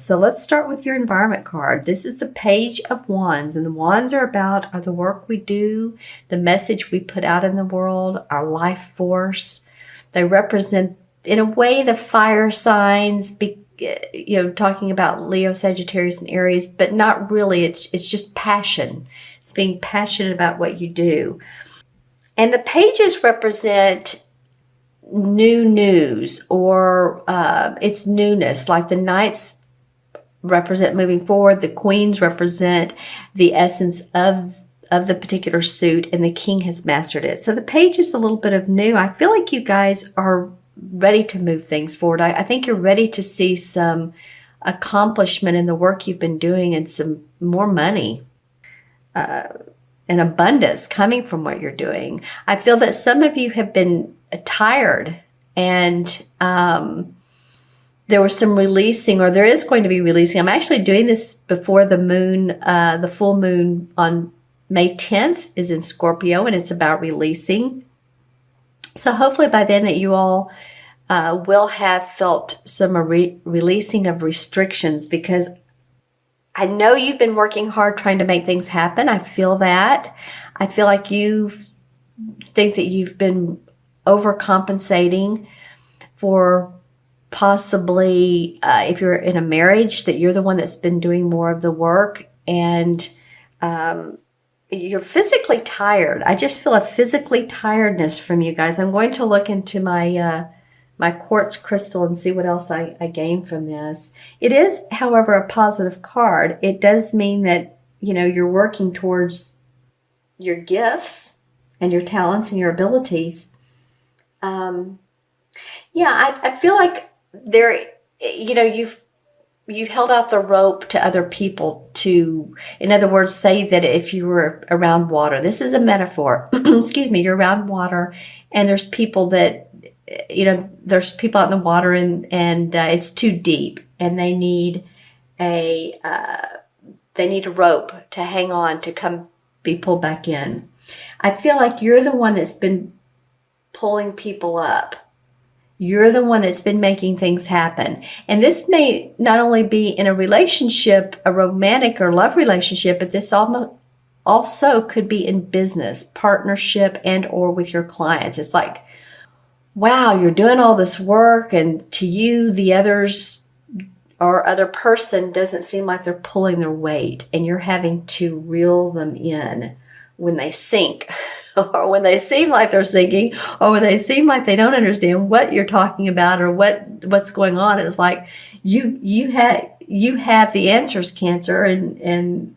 So let's start with your environment card. This is the Page of Wands, and the wands are the work we do, the message we put out in the world, our life force. They represent, in a way, the fire signs, talking about Leo, Sagittarius, and Aries, but not really. It's just passion. It's being passionate about what you do. And the pages represent new news, or it's newness. Like the knights represent moving forward, the queens represent the essence of the particular suit, and the king has mastered it. So the page is a little bit of new. I feel like you guys are ready to move things forward. I think you're ready to see some accomplishment in the work you've been doing, and some more money and abundance coming from what you're doing. I feel that some of you have been tired, and there was some releasing, or there is going to be releasing. I'm actually doing this before the moon, the full moon on May 10th is in Scorpio, and it's about releasing. So hopefully by then that you all will have felt some releasing of restrictions, because I know you've been working hard trying to make things happen. I feel that. I feel like you think that you've been overcompensating for possibly, if you're in a marriage, that you're the one that's been doing more of the work, and you're physically tired. I just feel a physically tiredness from you guys. I'm going to look into my my quartz crystal and see what else I gain from this. It is, however, a positive card. It does mean that, you're working towards your gifts and your talents and your abilities. I feel like there, you've held out the rope to other people to, in other words, say that if you were around water, this is a metaphor, excuse me, you're around water, and there's people that, there's people out in the water, and it's too deep, and they need a rope to hang on to be pulled back in. I feel like you're the one that's been pulling people up. You're the one that's been making things happen. And this may not only be in a relationship, a romantic or love relationship, but this also could be in business, partnership, and or with your clients. It's like, wow, you're doing all this work, and to you, the others or other person doesn't seem like they're pulling their weight, and you're having to reel them in when they sink, or when they seem like they're sinking, or when they seem like they don't understand what you're talking about or what's going on. It's like you have the answers, Cancer, and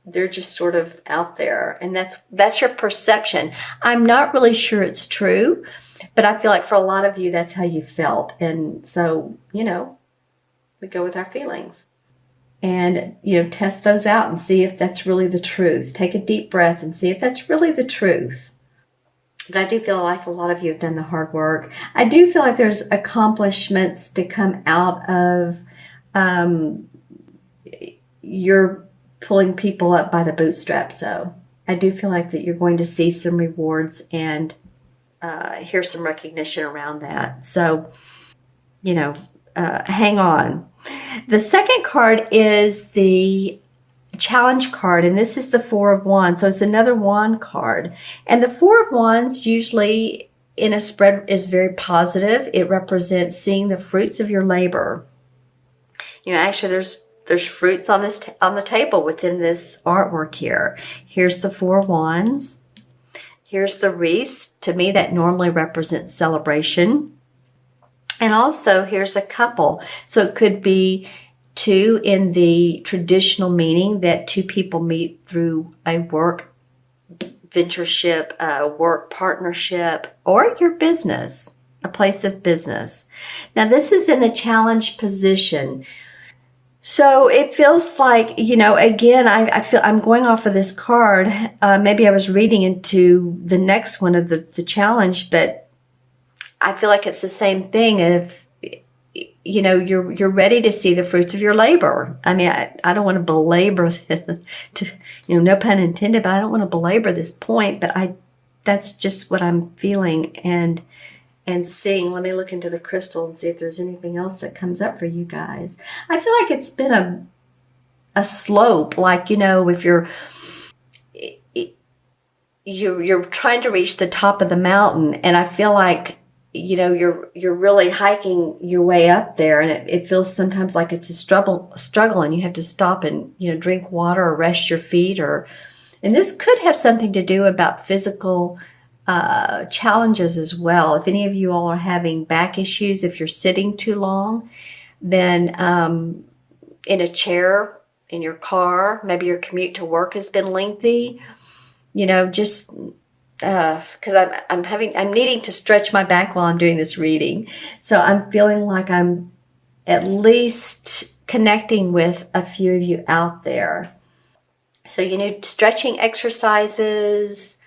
they're just sort of out there, and that's your perception. I'm not really sure it's true, but I feel like for a lot of you, that's how you felt. And so, we go with our feelings, and, test those out and see if that's really the truth. Take a deep breath and see if that's really the truth. But I do feel like a lot of you have done the hard work. I do feel like there's accomplishments to come out of you're pulling people up by the bootstraps, though. I do feel like that you're going to see some rewards and hear some recognition around that. So, hang on. The second card is the challenge card, and this is the Four of Wands. So it's another wand card. And the Four of Wands usually in a spread is very positive. It represents seeing the fruits of your labor. Actually there's fruits on the table within this artwork here. Here's the Four of Wands. Here's the wreaths. To me, that normally represents celebration. And also, here's a couple. So it could be two in the traditional meaning that two people meet through a work ventureship, a work partnership, or your business, a place of business. Now, this is in the challenge position. So it feels like, again, I feel I'm going off of this card. Maybe I was reading into the next one of the challenge, but I feel like it's the same thing. If, you're ready to see the fruits of your labor. I mean, I don't want to belabor no pun intended, but I don't want to belabor this point, but that's just what I'm feeling. And and seeing. Let me look into the crystal and see if there's anything else that comes up for you guys. I feel like it's been a slope, like, if you're trying to reach the top of the mountain, and I feel like you're really hiking your way up there, and it feels sometimes like it's a struggle, and you have to stop and drink water or rest your feet, and this could have something to do about physical challenges as well. If any of you all are having back issues, if you're sitting too long, then in a chair, in your car, maybe your commute to work has been lengthy, just because I'm needing to stretch my back while I'm doing this reading. So I'm feeling like I'm at least connecting with a few of you out there. So stretching exercises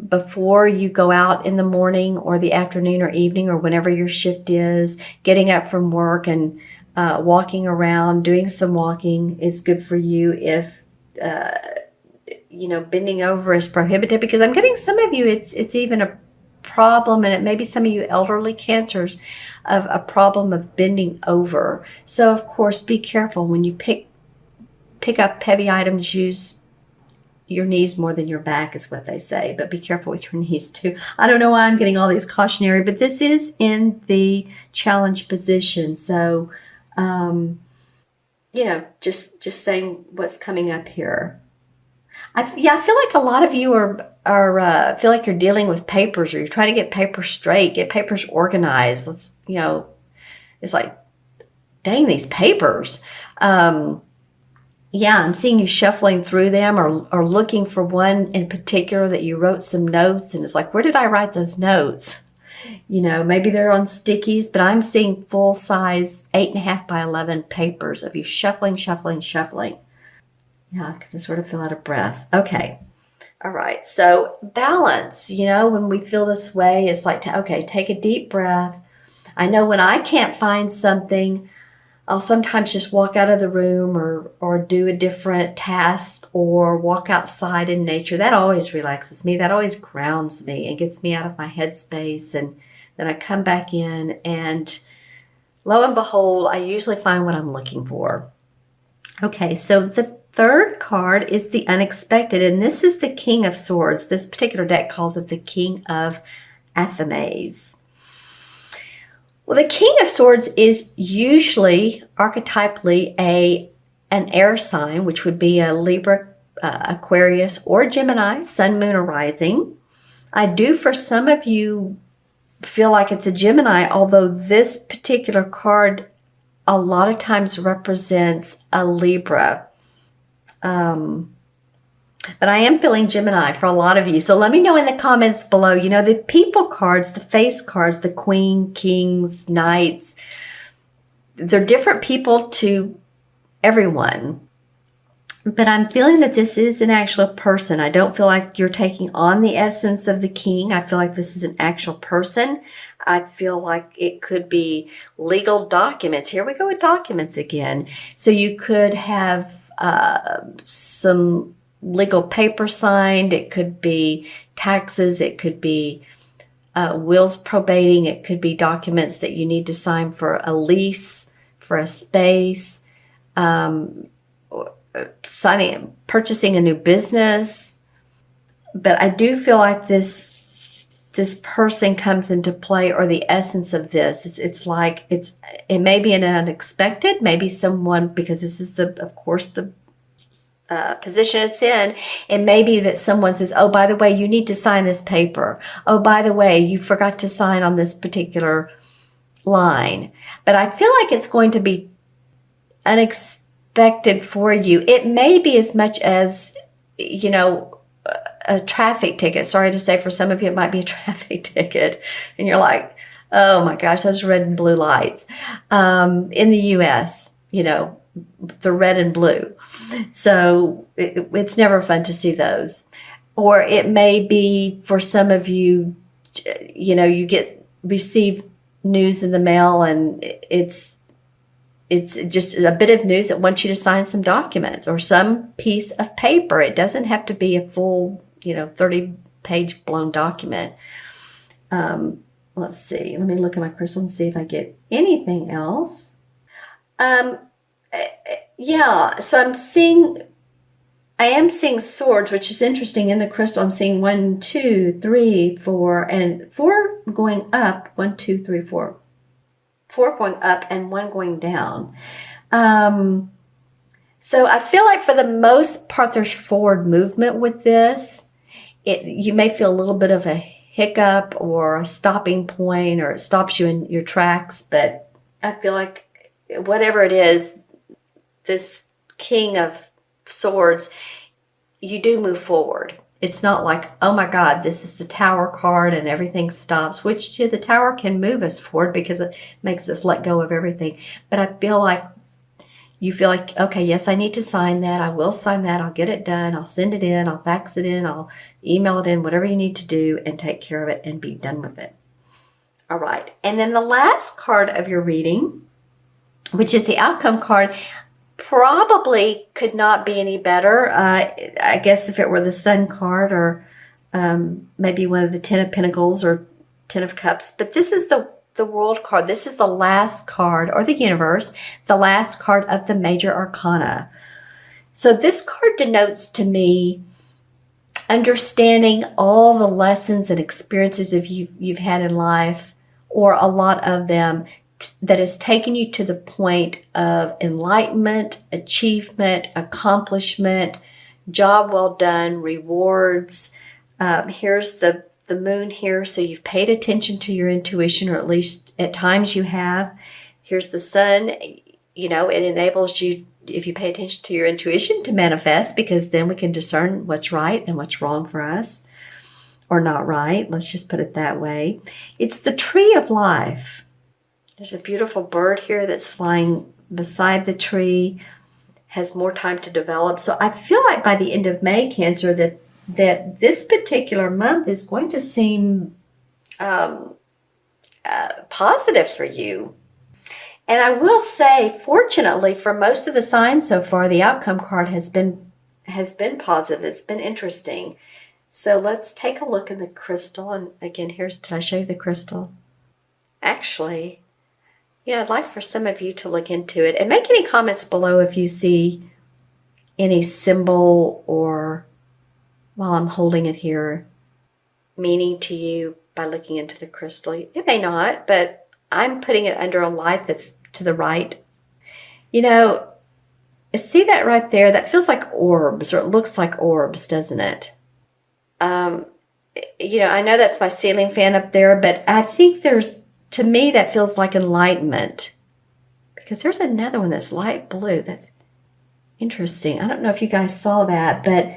before you go out in the morning or the afternoon or evening or whenever your shift is, getting up from work and walking around, doing some walking is good for you. If bending over is prohibited, because I'm getting some of you, it's even a problem, and it may be some of you elderly cancers, of a problem of bending over. So of course, be careful when you pick up heavy items. Use your knees more than your back is what they say, but be careful with your knees too. I don't know why I'm getting all these cautionary, but this is in the challenge position. So, just saying what's coming up here. I feel like a lot of you are feel like you're dealing with papers, or you're trying to get papers straight, get papers organized. It's like, dang, these papers. I'm seeing you shuffling through them, or looking for one in particular that you wrote some notes, and it's like, where did I write those notes? Maybe they're on stickies, but I'm seeing full size 8.5 by 11 papers of you shuffling. Yeah, because I sort of feel out of breath. Okay. All right. So balance, when we feel this way, it's like, take a deep breath. I know when I can't find something, I'll sometimes just walk out of the room or do a different task, or walk outside in nature. That always relaxes me. That always grounds me and gets me out of my headspace. And then I come back in, and lo and behold, I usually find what I'm looking for. Okay, so the third card is the unexpected, and this is the King of Swords. This particular deck calls it the King of Athames. Well, the King of Swords is usually archetypally an air sign, which would be a Libra, Aquarius, or Gemini, Sun, Moon, or Rising. I do, for some of you, feel like it's a Gemini, although this particular card a lot of times represents a Libra. But I am feeling Gemini for a lot of you. So let me know in the comments below. The people cards, the face cards, the Queen, Kings, Knights, they're different people to everyone. But I'm feeling that this is an actual person. I don't feel like you're taking on the essence of the king. I feel like this is an actual person. I feel like it could be legal documents. Here we go with documents again. So you could have some legal paper signed. It could be taxes. It could be wills probating. It could be documents that you need to sign for a lease, for a space, purchasing a new business. But I do feel like this person comes into play, or the essence of this. It may be an unexpected, maybe someone, because this is of course the position it's in. It may be that someone says, oh, by the way, you need to sign this paper. Oh, by the way, you forgot to sign on this particular line. But I feel like it's going to be unexpected for you. It may be as much as, a traffic ticket. Sorry to say, for some of you, it might be a traffic ticket. And you're like, oh my gosh, those red and blue lights. In the US, the red and blue. So it's never fun to see those. Or it may be for some of you, you receive news in the mail, and it's just a bit of news that wants you to sign some documents or some piece of paper. It doesn't have to be a full, 30-page blown document. Let's see. Let me look at my crystal and see if I get anything else. Yeah, so I am seeing swords, which is interesting in the crystal. I'm seeing 1, 2, 3, 4, and 4 going up. 1, 2, 3, 4. 4 going up and 1 going down. So I feel like for the most part, there's forward movement with this. You may feel a little bit of a hiccup or a stopping point, or it stops you in your tracks, but I feel like whatever it is, this King of Swords, you do move forward. It's not like, oh my God, this is the Tower card and everything stops, which the Tower can move us forward because it makes us let go of everything. But I feel like you feel like, okay, yes, I need to sign that. I will sign that. I'll get it done. I'll send it in. I'll fax it in. I'll email it in, whatever you need to do, and take care of it and be done with it. All right. And then the last card of your reading, which is the outcome card, probably could not be any better. I guess if it were the Sun card, or maybe one of the Ten of Pentacles or Ten of Cups. But this is the World card. This is the last card, or the Universe, the last card of the major arcana. So this card denotes to me understanding all the lessons and experiences you've had in life, or a lot of them, that has taken you to the point of enlightenment, achievement, accomplishment, job well done, rewards. Here's the moon here, so you've paid attention to your intuition, or at least at times you have. Here's the sun. You know, it enables you, if you pay attention to your intuition, to manifest, because then we can discern what's right and what's wrong for us, or not right. Let's just put it that way. It's the tree of life. There's a beautiful bird here that's flying beside the tree, has more time to develop. So I feel like by the end of May, Cancer, that this particular month is going to seem positive for you. And I will say, fortunately, for most of the signs so far, the outcome card has been positive. It's been interesting. So let's take a look in the crystal. And again, did I show you the crystal? Actually, I'd like for some of you to look into it and make any comments below if you see any symbol, or while I'm holding it here, meaning to you by looking into the crystal. It may not, but I'm putting it under a light that's to the right. See that right there? That feels like orbs, or it looks like orbs, doesn't it? I know that's my ceiling fan up there, but I think to me, that feels like enlightenment, because there's another one that's light blue. That's interesting. I don't know if you guys saw that, but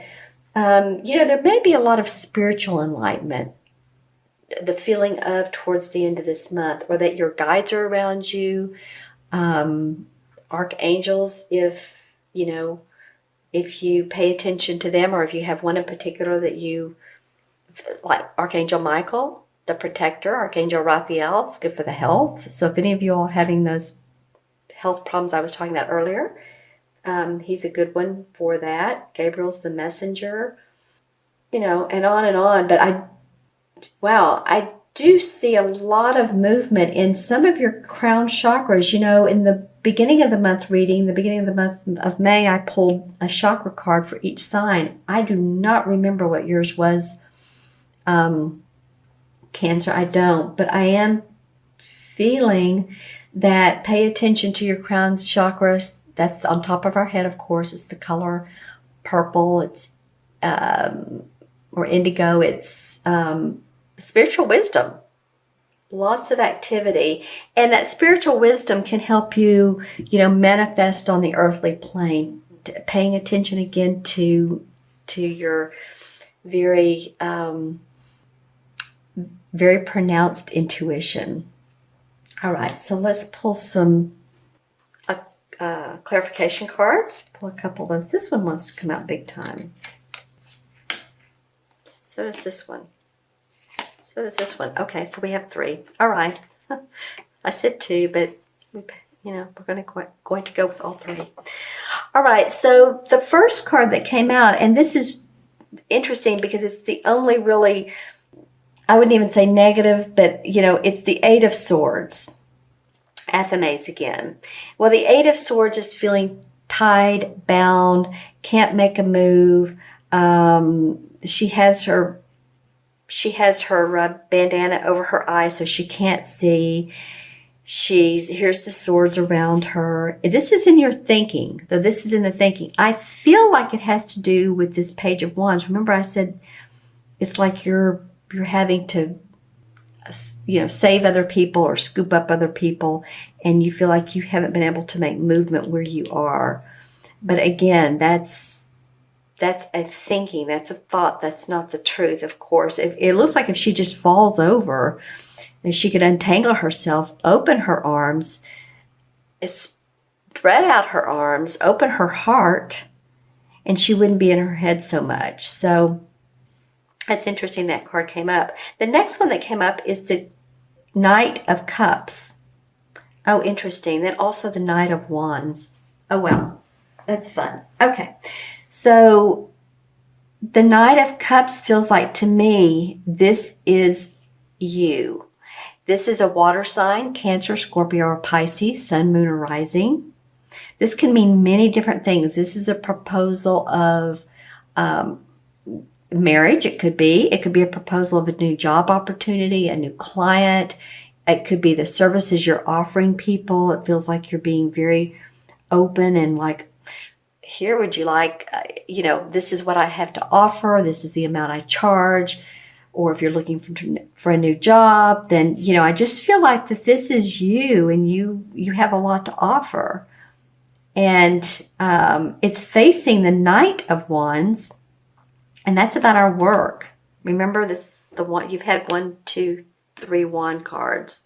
there may be a lot of spiritual enlightenment, the feeling of towards the end of this month, or that your guides are around you, archangels, if you pay attention to them, or if you have one in particular that you like, Archangel Michael, the protector, Archangel Raphael, is good for the health. So if any of you all are having those health problems I was talking about earlier, he's a good one for that. Gabriel's the messenger, and on and on. But I do see a lot of movement in some of your crown chakras. In the beginning of the month reading, the beginning of the month of May, I pulled a chakra card for each sign. I do not remember what yours was, Cancer. I don't, but I am feeling that pay attention to your crown chakras. That's on top of our head, of course. It's the color purple. It's or indigo. It's spiritual wisdom. Lots of activity. And that spiritual wisdom can help you, manifest on the earthly plane. Paying attention again to your very, very pronounced intuition. All right, so let's pull some clarification cards. Pull a couple of those. This one wants to come out big time. So does this one. So does this one. Okay, so we have 3. All right. I said 2, but we're going to go with all 3. All right, so the first card that came out, and this is interesting because it's the only really I wouldn't even say negative, but it's the Eight of Swords. Athames again. Well, the Eight of Swords is feeling tied, bound, can't make a move. She has her bandana over her eyes so she can't see. Here's the swords around her. This is in your thinking, though. This is in the thinking. I feel like it has to do with this Page of Wands. Remember I said it's like you're having to save other people or scoop up other people, and you feel like you haven't been able to make movement where you are. But again, that's a thinking, that's a thought, that's not the truth, of course. It looks like if she just falls over, then she could untangle herself, open her arms, spread out her arms, open her heart, and she wouldn't be in her head so much. So that's interesting that card came up. The next one that came up is the Knight of Cups. Oh, interesting. Then also the Knight of Wands. Oh, well, that's fun. Okay. So the Knight of Cups feels like, to me, this is you. This is a water sign, Cancer, Scorpio, or Pisces, Sun, Moon, or Rising. This can mean many different things. This is a proposal of marriage. It could be a proposal of a new job opportunity, a new client. It could be the services you're offering people. It feels like you're being very open and like, here, would you like, this is what I have to offer. This is the amount I charge. Or if you're looking for a new job, then, I just feel like that this is you, and you have a lot to offer. And it's facing the Knight of Wands, and that's about our work. Remember, this the one you've had 1, 2, 3 wand cards.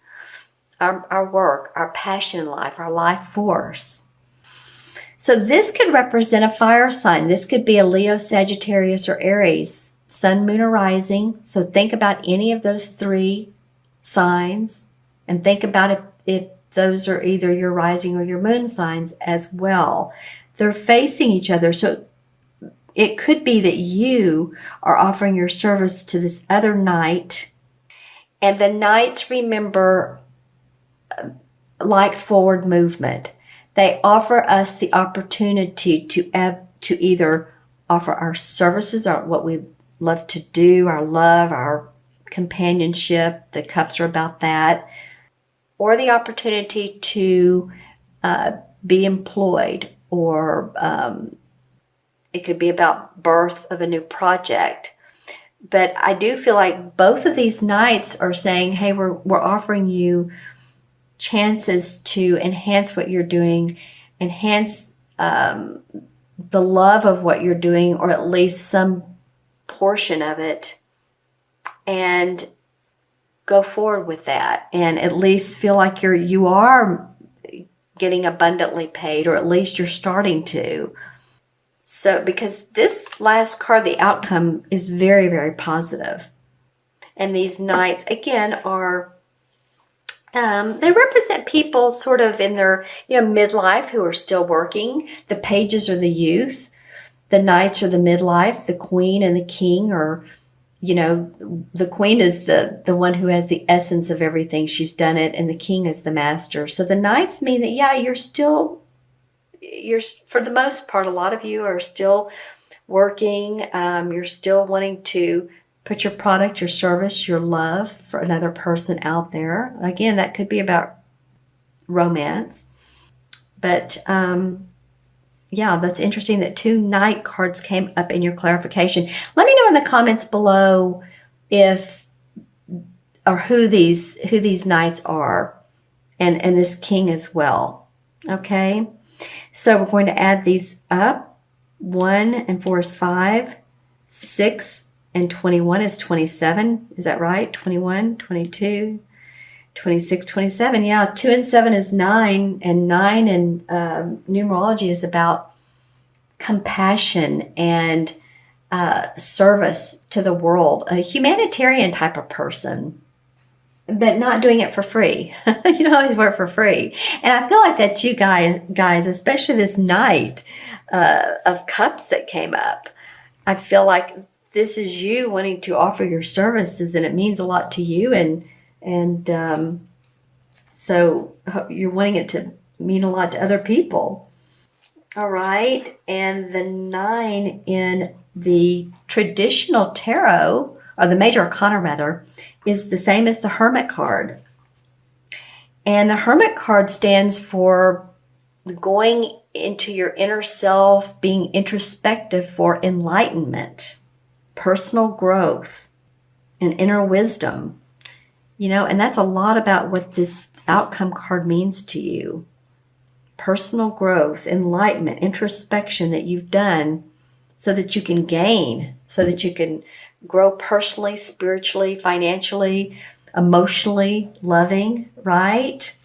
Our work, our passion in life, our life force. So this could represent a fire sign. This could be a Leo, Sagittarius, or Aries, Sun, Moon, or Rising. So think about any of those 3 signs, and think about if those are either your rising or your moon signs as well. They're facing each other. So it could be that you are offering your service to this other knight, and the knights, remember, like forward movement. They offer us the opportunity to either offer our services, or what we love to do, our love, our companionship. The cups are about that. Or the opportunity to be employed, or it could be about birth of a new project. But I do feel like both of these knights are saying, hey, we're offering you chances to enhance what you're doing, enhance the love of what you're doing, or at least some portion of it, and go forward with that, and at least feel like you are getting abundantly paid, or at least you're starting to. So, because this last card, the outcome is very, very positive. And these knights, again, are they represent people sort of in their midlife who are still working. The pages are the youth. The knights are the midlife. The queen and the king are, the queen is the one who has the essence of everything. She's done it. And the king is the master. So the knights mean that, yeah, you're for the most part, a lot of you are still working. You're still wanting to put your product, your service, your love for another person out there. Again, that could be about romance. But yeah, that's interesting that 2 knight cards came up in your clarification. Let me know in the comments below if or who these knights are, and this king as well. Okay, so we're going to add these up. 1 and 4 is 5, 6 and 21 is 27. Is that right? 21, 22, 26, 27. Yeah, 2 and 7 is 9, and 9 in numerology is about compassion and service to the world. A humanitarian type of person, but not doing it for free. You don't always work for free. And I feel like that you guys, especially this Knight of Cups that came up, I feel like this is you wanting to offer your services, and it means a lot to you, and so you're wanting it to mean a lot to other people. All right, and the 9 in the traditional tarot, or the major arcana rather, is the same as the Hermit card. And the Hermit card stands for going into your inner self, being introspective for enlightenment, personal growth, and inner wisdom. And that's a lot about what this outcome card means to you. Personal growth, enlightenment, introspection that you've done so that you can gain, so that you can grow personally, spiritually, financially, emotionally, loving, right?